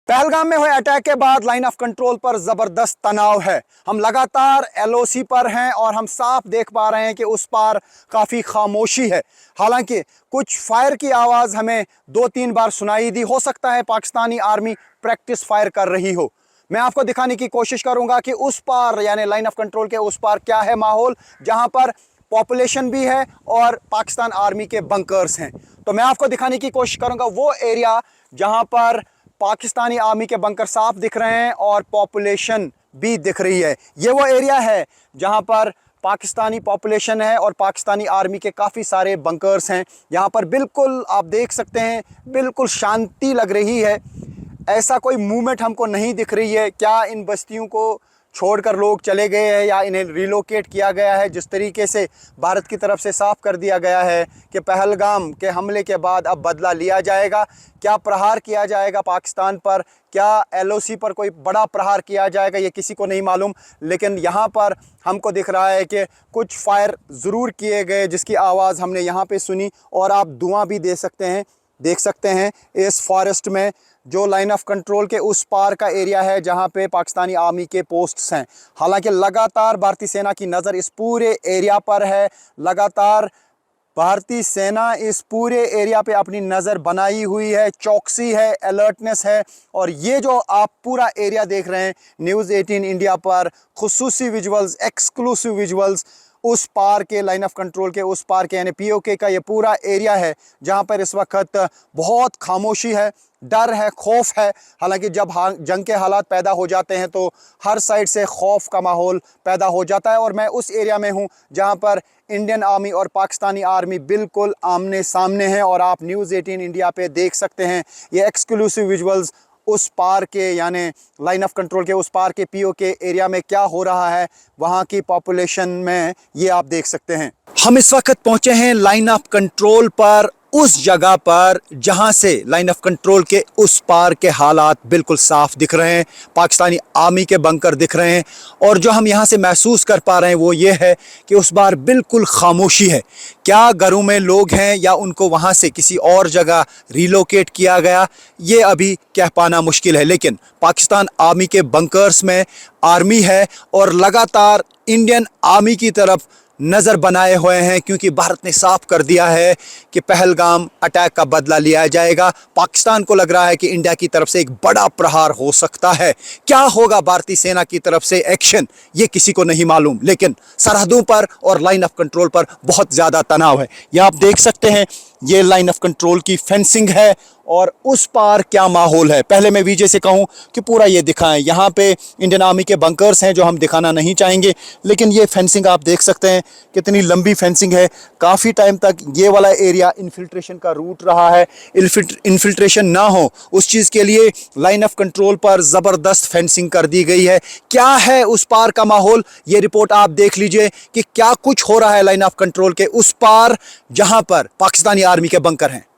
पहलगाम में हुए अटैक के बाद लाइन ऑफ कंट्रोल पर जबरदस्त तनाव है। हम लगातार एलओसी पर हैं और हम साफ देख पा रहे हैं कि उस पार काफ़ी खामोशी है। हालांकि कुछ फायर की आवाज़ हमें 2-3 बार सुनाई दी। हो सकता है पाकिस्तानी आर्मी प्रैक्टिस फायर कर रही हो। मैं आपको दिखाने की कोशिश करूंगा कि उस पार यानी लाइन ऑफ कंट्रोल के उस पार क्या है माहौल, जहां पर पॉपुलेशन भी है और पाकिस्तान आर्मी के बंकर्स हैं। तो मैं आपको दिखाने की कोशिश करूंगा वो एरिया जहां पर पाकिस्तानी आर्मी के बंकर साफ दिख रहे हैं और पॉपुलेशन भी दिख रही है। ये वो एरिया है जहां पर पाकिस्तानी पॉपुलेशन है और पाकिस्तानी आर्मी के काफ़ी सारे बंकर्स हैं। यहाँ पर बिल्कुल आप देख सकते हैं, बिल्कुल शांति लग रही है। ऐसा कोई मूवमेंट हमको नहीं दिख रही है। क्या इन बस्तियों को छोड़कर लोग चले गए हैं या इन्हें रिलोकेट किया गया है? जिस तरीके से भारत की तरफ से साफ कर दिया गया है कि पहलगाम के हमले के बाद अब बदला लिया जाएगा। क्या प्रहार किया जाएगा पाकिस्तान पर? क्या एलओसी पर कोई बड़ा प्रहार किया जाएगा? ये किसी को नहीं मालूम। लेकिन यहाँ पर हमको दिख रहा है कि कुछ फायर ज़रूर किए गए, जिसकी आवाज़ हमने यहाँ पे सुनी। और आप धुआं भी देख सकते हैं इस फॉरेस्ट में, जो लाइन ऑफ कंट्रोल के उस पार का एरिया है जहां पे पाकिस्तानी आर्मी के पोस्ट्स हैं। हालांकि लगातार भारतीय सेना की नज़र इस पूरे एरिया पर है। लगातार भारतीय सेना इस पूरे एरिया पे अपनी नज़र बनाई हुई है, चौकसी है, अलर्टनेस है। और ये जो आप पूरा एरिया देख रहे हैं न्यूज़ 18 इंडिया पर, खुसूसी विजुअल्स, एक्सक्लूसिव विजुअल्स उस पार के लाइन ऑफ कंट्रोल के उस पार के यानी पीओके का ये पूरा एरिया है जहां पर इस वक्त बहुत खामोशी है, डर है, खौफ है। हालांकि जब जंग के हालात पैदा हो जाते हैं तो हर साइड से खौफ का माहौल पैदा हो जाता है। और मैं उस एरिया में हूं जहां पर इंडियन आर्मी और पाकिस्तानी आर्मी बिल्कुल आमने सामने हैं। और आप न्यूज़ 18 इंडिया पे देख सकते हैं ये एक्सक्लूसिव विजुअल्स उस पार के यानी लाइन ऑफ कंट्रोल के उस पार के पीओके एरिया में क्या हो रहा है, वहाँ की पॉपुलेशन में, ये आप देख सकते हैं। हम इस वक्त पहुँचे हैं लाइन ऑफ कंट्रोल पर, उस जगह पर जहां से लाइन ऑफ कंट्रोल के उस पार के हालात बिल्कुल साफ दिख रहे हैं। पाकिस्तानी आर्मी के बंकर दिख रहे हैं। और जो हम यहां से महसूस कर पा रहे हैं वो ये है कि उस बार बिल्कुल खामोशी है। क्या घरों में लोग हैं या उनको वहां से किसी और जगह रिलोकेट किया गया, ये अभी कह पाना मुश्किल है। लेकिन पाकिस्तान आर्मी के बंकर्स में आर्मी है और लगातार इंडियन आर्मी की तरफ नज़र बनाए हुए हैं, क्योंकि भारत ने साफ कर दिया है कि पहलगाम अटैक का बदला लिया जाएगा। पाकिस्तान को लग रहा है कि इंडिया की तरफ से एक बड़ा प्रहार हो सकता है। क्या होगा भारतीय सेना की तरफ से एक्शन, ये किसी को नहीं मालूम। लेकिन सरहदों पर और लाइन ऑफ कंट्रोल पर बहुत ज़्यादा तनाव है। यह आप देख सकते हैं, ये लाइन ऑफ कंट्रोल की फेंसिंग है और उस पार क्या माहौल है। पहले मैं विजय से कहूं कि पूरा ये दिखाएं। यहाँ पे इंडियन आर्मी के बंकर्स हैं जो हम दिखाना नहीं चाहेंगे, लेकिन ये फेंसिंग आप देख सकते हैं कितनी लंबी फेंसिंग है। काफ़ी टाइम तक ये वाला एरिया इन्फिल्ट्रेशन का रूट रहा है। इन्फिल्ट्रेशन ना हो उस चीज़ के लिए लाइन ऑफ कंट्रोल पर ज़बरदस्त फेंसिंग कर दी गई है। क्या है उस पार का माहौल, ये रिपोर्ट आप देख लीजिए कि क्या कुछ हो रहा है लाइन ऑफ कंट्रोल के उस पार जहाँ पर पाकिस्तानी आर्मी के बंकर हैं।